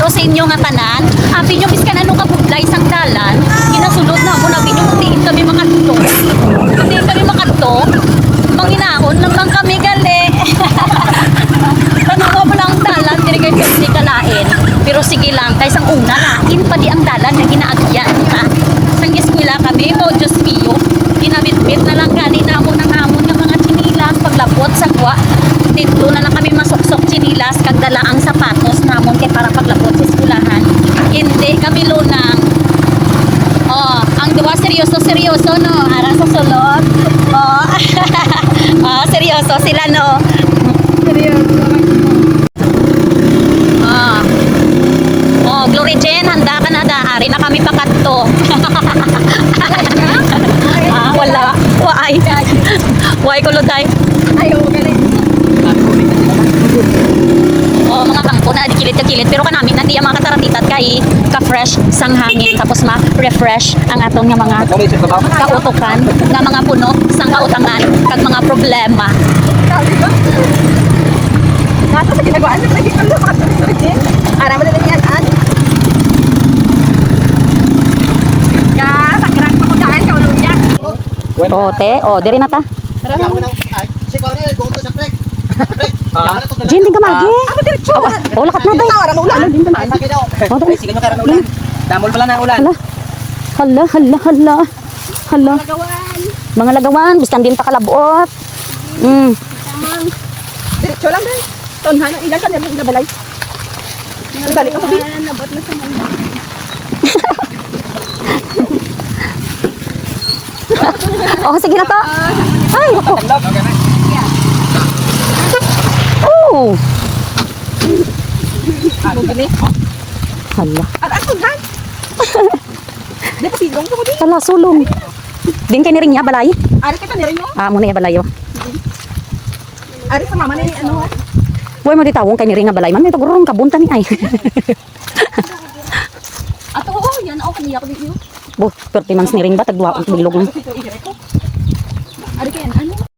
klaro sa inyo nga tanan. Abi nyo biskan ano ka budlay sang dalan. Ginasulod na mo nabi nyo kuntiin kami makadto. Kuntiin kami makadto. Manginaon lamang kami gali. Tanong mo lang dalan diri kay pwede kalain. Pero sige lang kay sang una lain pa di ang dalan nga ginaagyan ha. Sang eskwela kami mo Diyos mio. Ginabitbit na lang gali na mo ng hamon nga mga chinilas paglabot sa kwa. Dito na lang kami masuksok chinilas kag dala ang sapatos namon kay para paglabot sa eskwelahan. Hindi kami lunang. Oh, ang duwa seryoso no. Ara sa sulod. Oh. Oh, seryoso sila no. Seryoso. Oh. Oh, Glory Jen, handa ka na da. Ari na kami pakadto. Ah, wala. Waay. Waay kuluday. Ayaw galing. Oh, mga bangko na di kilit pero kanami na di ang mga kataratitat kay ka-fresh sang hangin tapos ma-refresh ang aton nga mga kautukan nga mga puno sang kautangan kag mga problema. Nasa sa ginagawaan sa lagi ang mga tuloy. Ara mo na yan an. Ka, sagrang pa ko daan ka ulunya. Oh, te, oh, diri na ta. Jen, di ka magi. Oh, lakat na day. Oh, dali. Sige nyo karan ulan. Damol pala ng ulan. Hala. Mga lagawan, biskan din pa kalabot. Diretso lang din. Tonhan, ilan ka nila balay. Balik ako din. Nabot na sa mga. Oh, sige na to. Ay, ako. Oh. Hala. At ako han. Di pa silong ko din. Hala, sulong. Din kay ni ring niya balay. Ari kita ni rin mo. Ah, muna ya balayo. Ari sa mama ni ano ha. Boy mo ditawong kay ni ring nga balay man may tagurong kabunta ni ay. Ato oh, yan ako kaniya ko dito. Bo, perti man ni ring ba tagduwa ang bilog lang. Ari kayan ano?